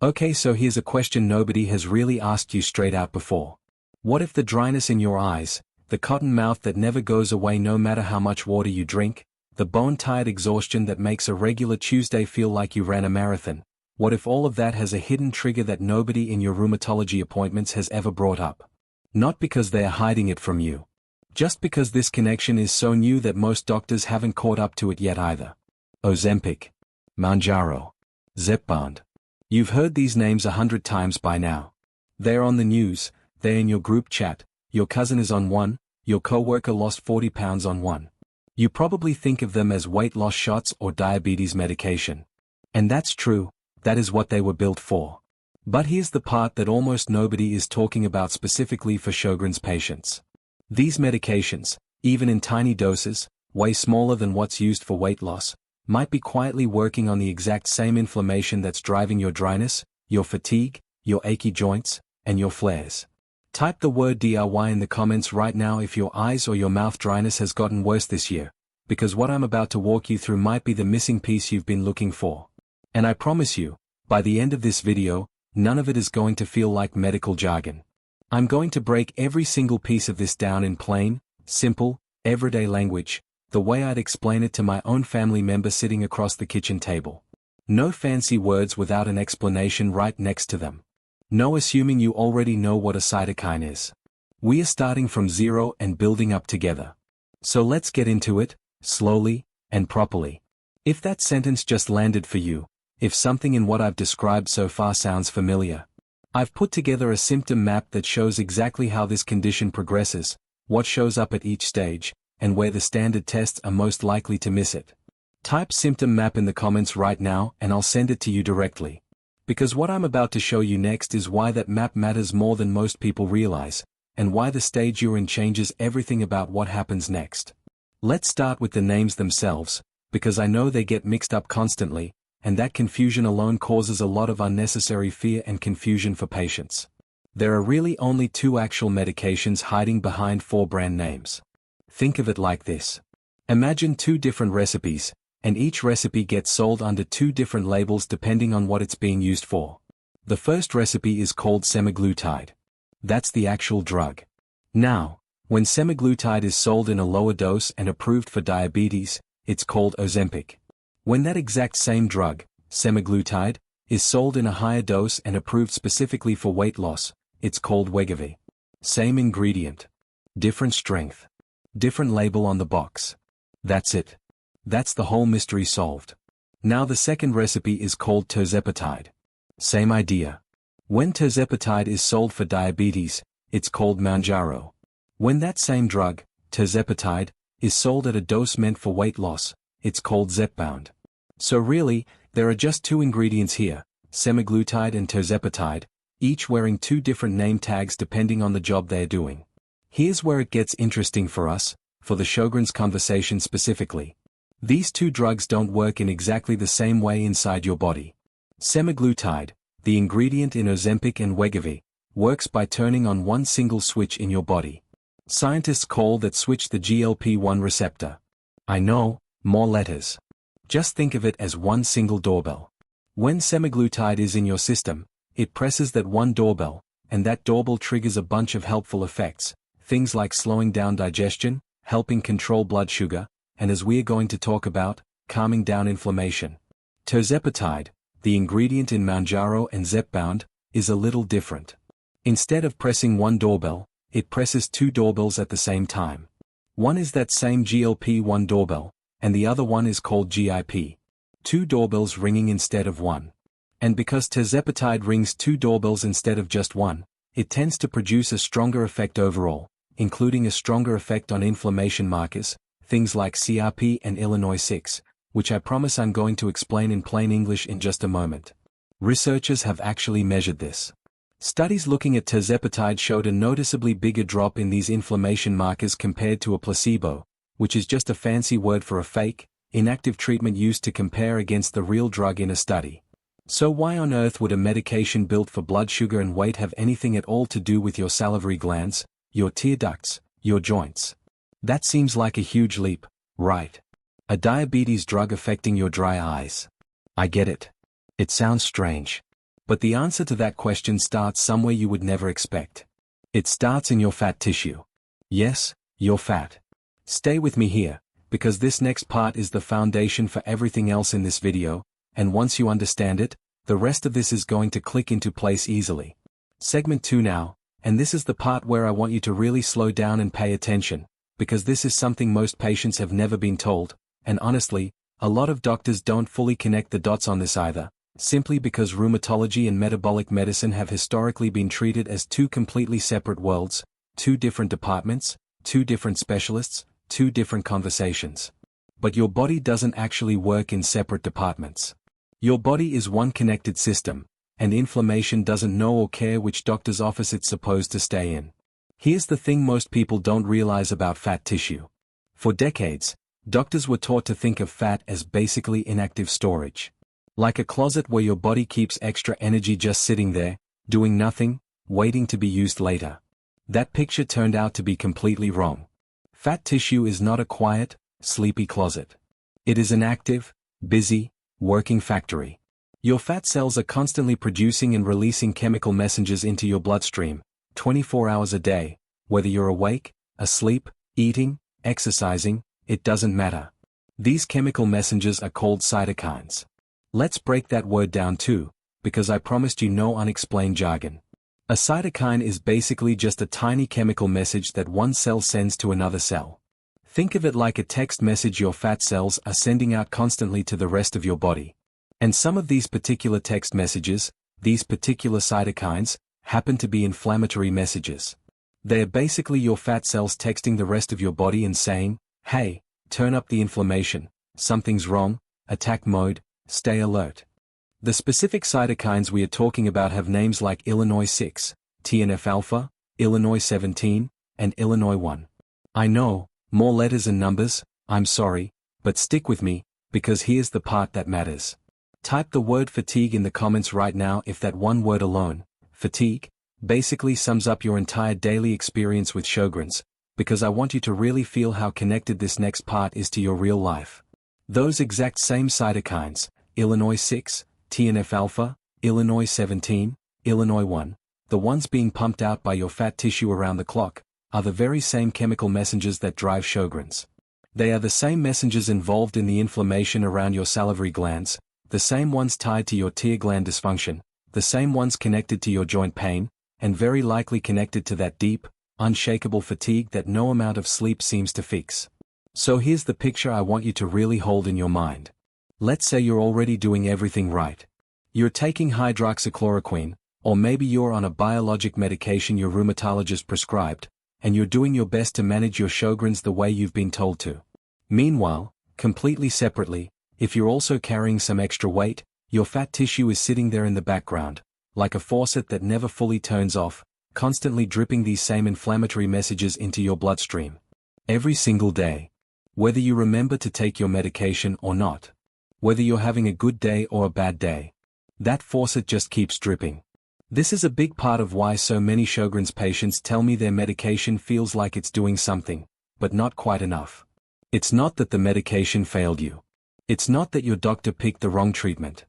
Okay, so here's a question nobody has really asked you straight out before. What if the dryness in your eyes, the cotton mouth that never goes away no matter how much water you drink, the bone-tired exhaustion that makes a regular Tuesday feel like you ran a marathon, what if all of that has a hidden trigger that nobody in your rheumatology appointments has ever brought up? Not because they are hiding it from you. Just because this connection is so new that most doctors haven't caught up to it yet either. Ozempic. Mounjaro. Zepbound. You've heard these names 100 times by now. They're on the news, they're in your group chat, your cousin is on one, your coworker lost 40 pounds on one. You probably think of them as weight loss shots or diabetes medication. And that's true, that is what they were built for. But here's the part that almost nobody is talking about specifically for Sjogren's patients. These medications, even in tiny doses, way smaller than what's used for weight loss, might be quietly working on the exact same inflammation that's driving your dryness, your fatigue, your achy joints, and your flares. Type the word DIY in the comments right now if your eyes or your mouth dryness has gotten worse this year, because what I'm about to walk you through might be the missing piece you've been looking for. And I promise you, by the end of this video, none of it is going to feel like medical jargon. I'm going to break every single piece of this down in plain, simple, everyday language, the way I'd explain it to my own family member sitting across the kitchen table. No fancy words without an explanation right next to them. No assuming you already know what a cytokine is. We are starting from zero and building up together. So let's get into it, slowly, and properly. If that sentence just landed for you, if something in what I've described so far sounds familiar, I've put together a symptom map that shows exactly how this condition progresses, what shows up at each stage, and where the standard tests are most likely to miss it. Type symptom map in the comments right now and I'll send it to you directly. Because what I'm about to show you next is why that map matters more than most people realize, and why the stage you're in changes everything about what happens next. Let's start with the names themselves, because I know they get mixed up constantly, and that confusion alone causes a lot of unnecessary fear and confusion for patients. There are really only 2 actual medications hiding behind 4 brand names. Think of it like this. Imagine 2 different recipes, and each recipe gets sold under 2 different labels depending on what it's being used for. The first recipe is called semaglutide. That's the actual drug. Now, when semaglutide is sold in a lower dose and approved for diabetes, it's called Ozempic. When that exact same drug, semaglutide, is sold in a higher dose and approved specifically for weight loss, it's called Wegovy. Same ingredient. Different strength. Different label on the box. That's it. That's the whole mystery solved. Now the second recipe is called tirzepatide. Same idea. When tirzepatide is sold for diabetes, it's called Mounjaro. When that same drug, tirzepatide, is sold at a dose meant for weight loss, it's called Zepbound. So really, there are just 2 ingredients here, semaglutide and tirzepatide, each wearing 2 different name tags depending on the job they're doing. Here's where it gets interesting for us, for the Sjogren's conversation specifically. These 2 drugs don't work in exactly the same way inside your body. Semaglutide, the ingredient in Ozempic and Wegovy, works by turning on one single switch in your body. Scientists call that switch the GLP-1 receptor. I know, more letters. Just think of it as one single doorbell. When semaglutide is in your system, it presses that one doorbell, and that doorbell triggers a bunch of helpful effects. Things like slowing down digestion, helping control blood sugar, and as we are going to talk about, calming down inflammation. Tirzepatide, the ingredient in Mounjaro and Zepbound, is a little different. Instead of pressing one doorbell, it presses 2 doorbells at the same time. One is that same GLP-1 doorbell, and the other one is called GIP. 2 doorbells ringing instead of one. And because tirzepatide rings 2 doorbells instead of just one, it tends to produce a stronger effect overall, including a stronger effect on inflammation markers, things like CRP and Illinois-6, which I promise I'm going to explain in plain English in just a moment. Researchers have actually measured this. Studies looking at tirzepatide showed a noticeably bigger drop in these inflammation markers compared to a placebo, which is just a fancy word for a fake, inactive treatment used to compare against the real drug in a study. So why on earth would a medication built for blood sugar and weight have anything at all to do with your salivary glands, your tear ducts, your joints? That seems like a huge leap, right? A diabetes drug affecting your dry eyes. I get it. It sounds strange. But the answer to that question starts somewhere you would never expect. It starts in your fat tissue. Yes, your fat. Stay with me here, because this next part is the foundation for everything else in this video, and once you understand it, the rest of this is going to click into place easily. Segment 2 now, and this is the part where I want you to really slow down and pay attention, because this is something most patients have never been told, and honestly, a lot of doctors don't fully connect the dots on this either, simply because rheumatology and metabolic medicine have historically been treated as two completely separate worlds, two different departments, two different specialists, two different conversations. But your body doesn't actually work in separate departments. Your body is one connected system, and inflammation doesn't know or care which doctor's office it's supposed to stay in. Here's the thing most people don't realize about fat tissue. For decades, doctors were taught to think of fat as basically inactive storage. Like a closet where your body keeps extra energy just sitting there, doing nothing, waiting to be used later. That picture turned out to be completely wrong. Fat tissue is not a quiet, sleepy closet. It is an active, busy, working factory. Your fat cells are constantly producing and releasing chemical messengers into your bloodstream, 24 hours a day, whether you're awake, asleep, eating, exercising, it doesn't matter. These chemical messengers are called cytokines. Let's break that word down too, because I promised you no unexplained jargon. A cytokine is basically just a tiny chemical message that one cell sends to another cell. Think of it like a text message your fat cells are sending out constantly to the rest of your body. And some of these particular text messages, these particular cytokines, happen to be inflammatory messages. They are basically your fat cells texting the rest of your body and saying, hey, turn up the inflammation, something's wrong, attack mode, stay alert. The specific cytokines we are talking about have names like Illinois 6, TNF-alpha, Illinois 17, and Illinois 1. I know, more letters and numbers, I'm sorry, but stick with me, because here's the part that matters. Type the word fatigue in the comments right now if that one word alone, fatigue, basically sums up your entire daily experience with Sjogrens, because I want you to really feel how connected this next part is to your real life. Those exact same cytokines, Illinois 6, TNF-alpha, Illinois 17, Illinois 1, the ones being pumped out by your fat tissue around the clock, are the very same chemical messengers that drive Sjogrens. They are the same messengers involved in the inflammation around your salivary glands, the same ones tied to your tear gland dysfunction, the same ones connected to your joint pain, and very likely connected to that deep, unshakable fatigue that no amount of sleep seems to fix. So here's the picture I want you to really hold in your mind. Let's say you're already doing everything right. You're taking hydroxychloroquine, or maybe you're on a biologic medication your rheumatologist prescribed, and you're doing your best to manage your Sjogrens the way you've been told to. Meanwhile, completely separately, if you're also carrying some extra weight, your fat tissue is sitting there in the background, like a faucet that never fully turns off, constantly dripping these same inflammatory messages into your bloodstream. Every single day. Whether you remember to take your medication or not. Whether you're having a good day or a bad day. That faucet just keeps dripping. This is a big part of why so many Sjogrens patients tell me their medication feels like it's doing something, but not quite enough. It's not that the medication failed you. It's not that your doctor picked the wrong treatment.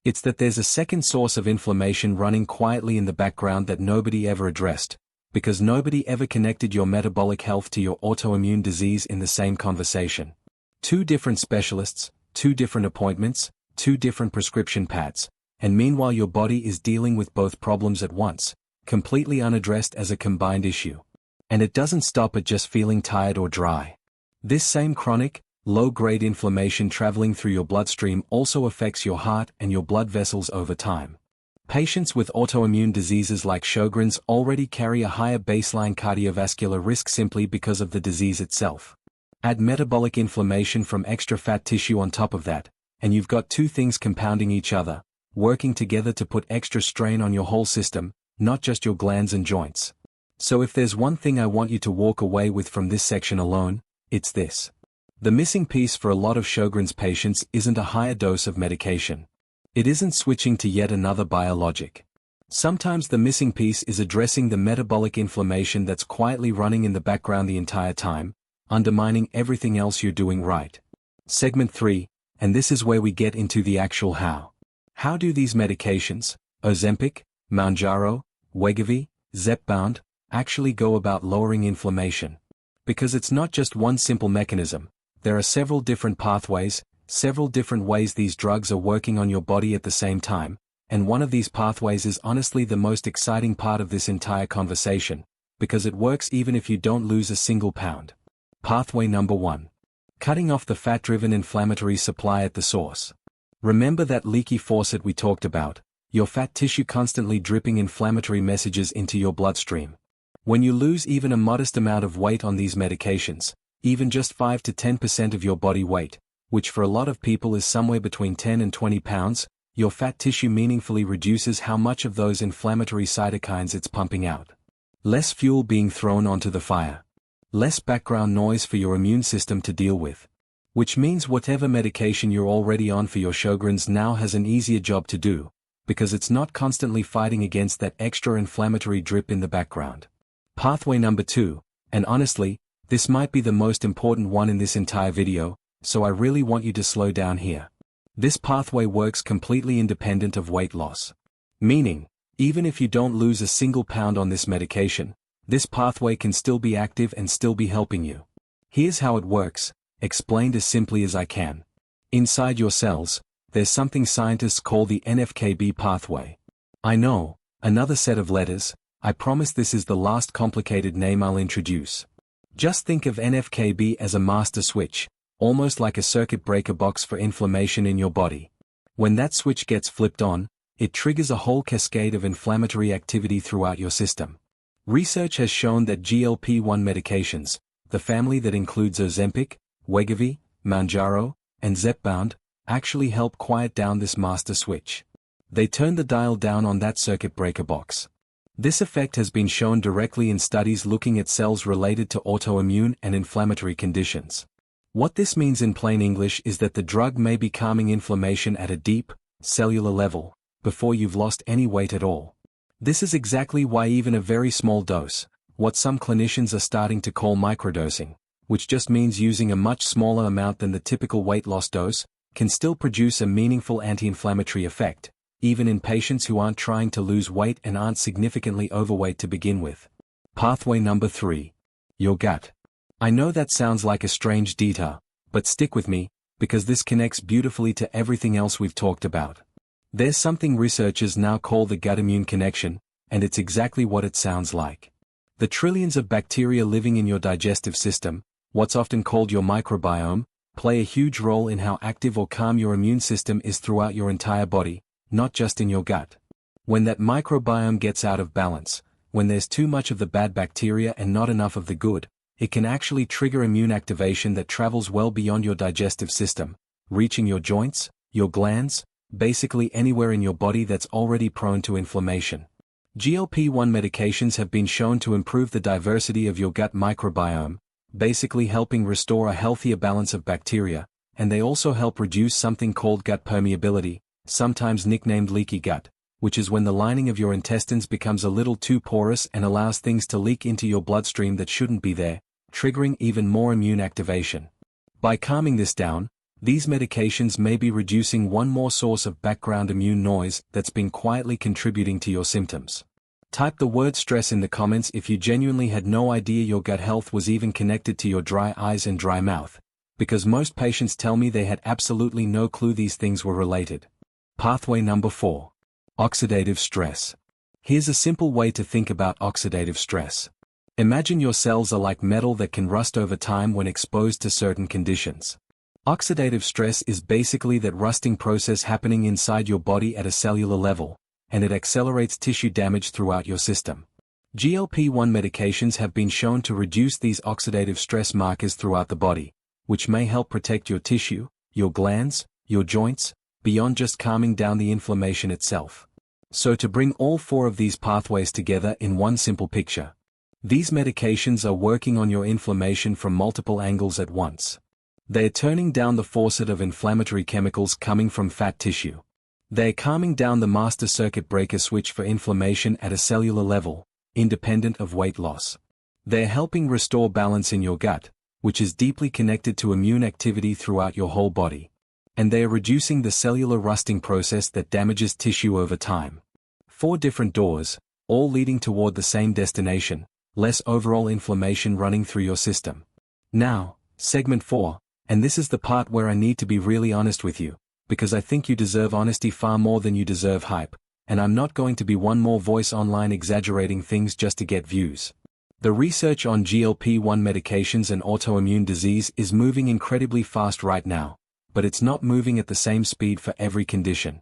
It's that there's a second source of inflammation running quietly in the background that nobody ever addressed, because nobody ever connected your metabolic health to your autoimmune disease in the same conversation. Two different specialists, two different appointments, two different prescription pads, and meanwhile your body is dealing with both problems at once, completely unaddressed as a combined issue. And it doesn't stop at just feeling tired or dry. This same chronic, low-grade inflammation traveling through your bloodstream also affects your heart and your blood vessels over time. Patients with autoimmune diseases like Sjogrens already carry a higher baseline cardiovascular risk simply because of the disease itself. Add metabolic inflammation from extra fat tissue on top of that, and you've got two things compounding each other, working together to put extra strain on your whole system, not just your glands and joints. So if there's one thing I want you to walk away with from this section alone, it's this. The missing piece for a lot of Sjogrens patients isn't a higher dose of medication. It isn't switching to yet another biologic. Sometimes the missing piece is addressing the metabolic inflammation that's quietly running in the background the entire time, undermining everything else you're doing right. Segment 3, and this is where we get into the actual how. How do these medications, Ozempic, Mounjaro, Zepbound, actually go about lowering inflammation. Because it's not just one simple mechanism, there are several different pathways, several different ways these drugs are working on your body at the same time, and one of these pathways is honestly the most exciting part of this entire conversation, because it works even if you don't lose a single pound. Pathway number 1. Cutting off the fat-driven inflammatory supply at the source. Remember that leaky faucet we talked about, your fat tissue constantly dripping inflammatory messages into your bloodstream. When you lose even a modest amount of weight on these medications, even just 5 to 10% of your body weight, which for a lot of people is somewhere between 10 and 20 pounds, your fat tissue meaningfully reduces how much of those inflammatory cytokines it's pumping out. Less fuel being thrown onto the fire. Less background noise for your immune system to deal with. Which means whatever medication you're already on for your Sjogrens now has an easier job to do, because it's not constantly fighting against that extra inflammatory drip in the background. Pathway number 2, and honestly, this might be the most important one in this entire video, so I really want you to slow down here. This pathway works completely independent of weight loss. Meaning, even if you don't lose a single pound on this medication, this pathway can still be active and still be helping you. Here's how it works, explained as simply as I can. Inside your cells, there's something scientists call the NFKB pathway. I know, another set of letters. I promise this is the last complicated name I'll introduce. Just think of NFKB as a master switch, almost like a circuit breaker box for inflammation in your body. When that switch gets flipped on, it triggers a whole cascade of inflammatory activity throughout your system. Research has shown that GLP-1 medications, the family that includes Ozempic, Mounjaro, and Zepbound, actually help quiet down this master switch. They turn the dial down on that circuit breaker box. This effect has been shown directly in studies looking at cells related to autoimmune and inflammatory conditions. What this means in plain English is that the drug may be calming inflammation at a deep, cellular level, before you've lost any weight at all. This is exactly why even a very small dose, what some clinicians are starting to call microdosing, which just means using a much smaller amount than the typical weight loss dose, can still produce a meaningful anti-inflammatory effect, even in patients who aren't trying to lose weight and aren't significantly overweight to begin with. Pathway number 3. Your gut. I know that sounds like a strange detail, but stick with me, because this connects beautifully to everything else we've talked about. There's something researchers now call the gut-immune connection, and it's exactly what it sounds like. The trillions of bacteria living in your digestive system, what's often called your microbiome, play a huge role in how active or calm your immune system is throughout your entire body, not just in your gut. When that microbiome gets out of balance, when there's too much of the bad bacteria and not enough of the good, it can actually trigger immune activation that travels well beyond your digestive system, reaching your joints, your glands, basically anywhere in your body that's already prone to inflammation. GLP-1 medications have been shown to improve the diversity of your gut microbiome, basically helping restore a healthier balance of bacteria, and they also help reduce something called gut permeability, sometimes nicknamed leaky gut, which is when the lining of your intestines becomes a little too porous and allows things to leak into your bloodstream that shouldn't be there, triggering even more immune activation. By calming this down, these medications may be reducing one more source of background immune noise that's been quietly contributing to your symptoms. Type the word stress in the comments if you genuinely had no idea your gut health was even connected to your dry eyes and dry mouth, because most patients tell me they had absolutely no clue these things were related. Pathway number 4. Oxidative stress. Here's a simple way to think about oxidative stress. Imagine your cells are like metal that can rust over time when exposed to certain conditions. Oxidative stress is basically that rusting process happening inside your body at a cellular level, and it accelerates tissue damage throughout your system. GLP-1 medications have been shown to reduce these oxidative stress markers throughout the body, which may help protect your tissue, your glands, your joints, beyond just calming down the inflammation itself. So to bring all 4 of these pathways together in one simple picture, these medications are working on your inflammation from multiple angles at once. They are turning down the faucet of inflammatory chemicals coming from fat tissue. They are calming down the master circuit breaker switch for inflammation at a cellular level, independent of weight loss. They are helping restore balance in your gut, which is deeply connected to immune activity throughout your whole body. And they are reducing the cellular rusting process that damages tissue over time. 4 different doors, all leading toward the same destination, less overall inflammation running through your system. Now, segment 4, and this is the part where I need to be really honest with you, because I think you deserve honesty far more than you deserve hype, and I'm not going to be one more voice online exaggerating things just to get views. The research on GLP-1 medications and autoimmune disease is moving incredibly fast right now, but it's not moving at the same speed for every condition.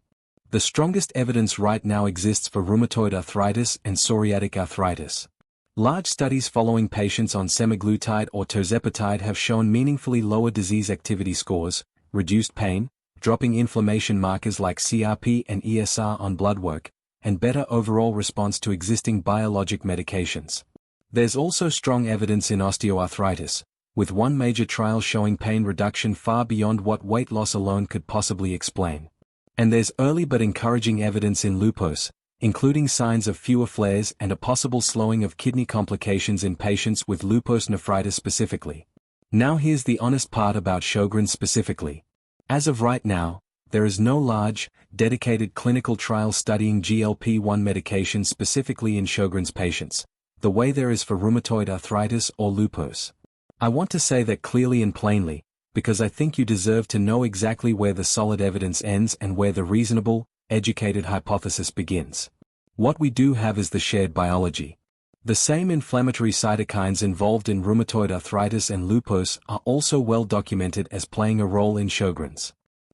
The strongest evidence right now exists for rheumatoid arthritis and psoriatic arthritis. Large studies following patients on semaglutide or tirzepatide have shown meaningfully lower disease activity scores, reduced pain, dropping inflammation markers like CRP and ESR on blood work, and better overall response to existing biologic medications. There's also strong evidence in osteoarthritis, with one major trial showing pain reduction far beyond what weight loss alone could possibly explain. And there's early but encouraging evidence in lupus, including signs of fewer flares and a possible slowing of kidney complications in patients with lupus nephritis specifically. Now here's the honest part about Sjogrens specifically. As of right now, there is no large, dedicated clinical trial studying GLP-1 medication specifically in Sjogrens patients, the way there is for rheumatoid arthritis or lupus. I want to say that clearly and plainly, because I think you deserve to know exactly where the solid evidence ends and where the reasonable, educated hypothesis begins. What we do have is the shared biology. The same inflammatory cytokines involved in rheumatoid arthritis and lupus are also well documented as playing a role in Sjogrens.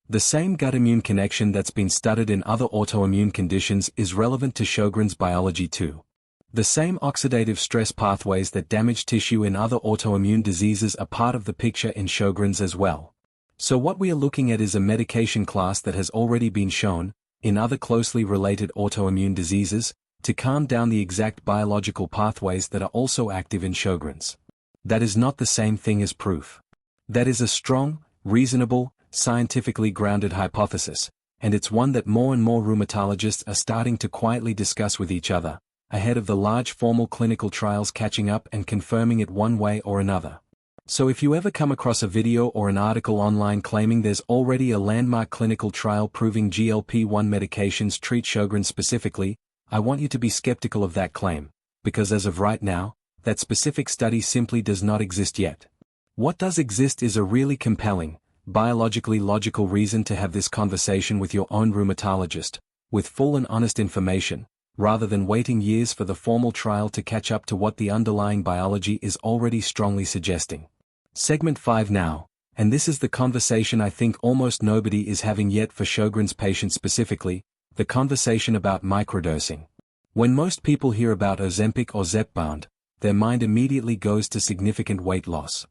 The same gut-immune connection that's been studied in other autoimmune conditions is relevant to Sjogrens biology too. The same oxidative stress pathways that damage tissue in other autoimmune diseases are part of the picture in Sjogrens as well. So what we are looking at is a medication class that has already been shown, in other closely related autoimmune diseases, to calm down the exact biological pathways that are also active in Sjogrens. That is not the same thing as proof. That is a strong, reasonable, scientifically grounded hypothesis, and it's one that more and more rheumatologists are starting to quietly discuss with each other, ahead of the large formal clinical trials catching up and confirming it one way or another. So if you ever come across a video or an article online claiming there's already a landmark clinical trial proving GLP-1 medications treat Sjogrens specifically, I want you to be skeptical of that claim, because as of right now, that specific study simply does not exist yet. What does exist is a really compelling, biologically logical reason to have this conversation with your own rheumatologist, with full and honest information, rather than waiting years for the formal trial to catch up to what the underlying biology is already strongly suggesting. Segment 5 now, and this is the conversation I think almost nobody is having yet for Sjogrens patients specifically, the conversation about microdosing. When most people hear about Ozempic or Zepbound, their mind immediately goes to significant weight loss.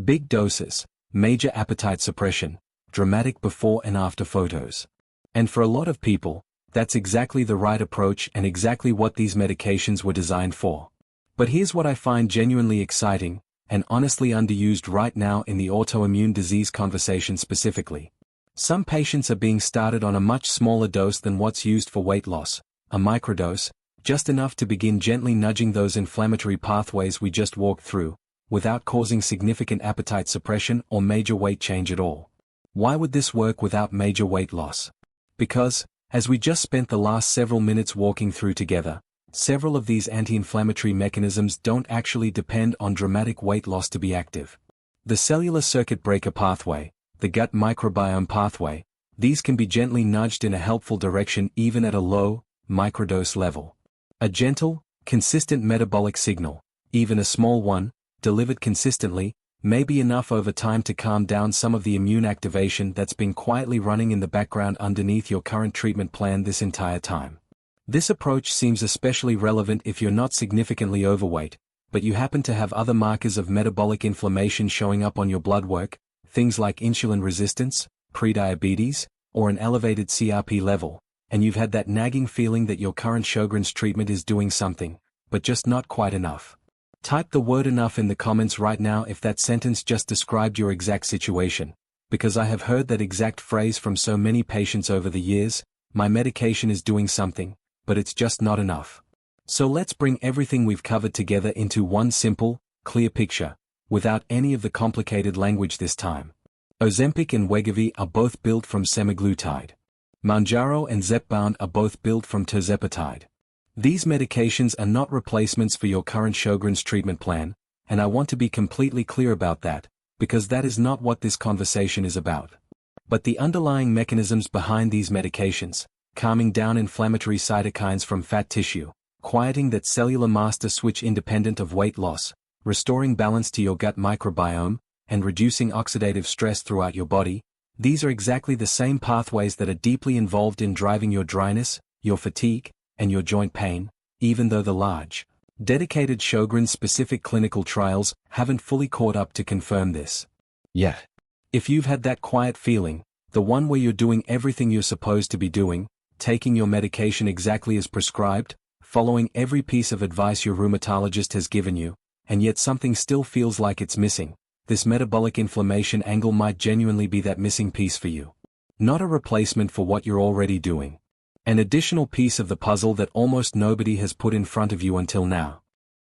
Big doses, major appetite suppression, dramatic before and after photos. And for a lot of people, that's exactly the right approach and exactly what these medications were designed for. But here's what I find genuinely exciting, and honestly underused right now in the autoimmune disease conversation specifically. Some patients are being started on a much smaller dose than what's used for weight loss, a microdose, just enough to begin gently nudging those inflammatory pathways we just walked through, without causing significant appetite suppression or major weight change at all. Why would this work without major weight loss? Because, as we just spent the last several minutes walking through together, several of these anti-inflammatory mechanisms don't actually depend on dramatic weight loss to be active. The cellular circuit breaker pathway, the gut microbiome pathway, these can be gently nudged in a helpful direction even at a low, microdose level. A gentle, consistent metabolic signal, even a small one, delivered consistently, may be enough over time to calm down some of the immune activation that's been quietly running in the background underneath your current treatment plan this entire time. This approach seems especially relevant if you're not significantly overweight, but you happen to have other markers of metabolic inflammation showing up on your blood work, things like insulin resistance, prediabetes, or an elevated CRP level, and you've had that nagging feeling that your current Sjogrens treatment is doing something, but just not quite enough. Type the word enough in the comments right now if that sentence just described your exact situation, because I have heard that exact phrase from so many patients over the years, my medication is doing something, but it's just not enough. So let's bring everything we've covered together into one simple, clear picture, without any of the complicated language this time. Ozempic and Wegovy are both built from semaglutide. Mounjaro and Zepbound are both built from tirzepatide. These medications are not replacements for your current Sjogren's treatment plan, and I want to be completely clear about that, because that is not what this conversation is about. But the underlying mechanisms behind these medications, calming down inflammatory cytokines from fat tissue, quieting that cellular master switch independent of weight loss, restoring balance to your gut microbiome, and reducing oxidative stress throughout your body, these are exactly the same pathways that are deeply involved in driving your dryness, your fatigue, and your joint pain, even though the large, dedicated Sjogren-specific clinical trials haven't fully caught up to confirm this yet. If you've had that quiet feeling, the one where you're doing everything you're supposed to be doing, taking your medication exactly as prescribed, following every piece of advice your rheumatologist has given you, and yet something still feels like it's missing, this metabolic inflammation angle might genuinely be that missing piece for you. Not a replacement for what you're already doing. An additional piece of the puzzle that almost nobody has put in front of you until now.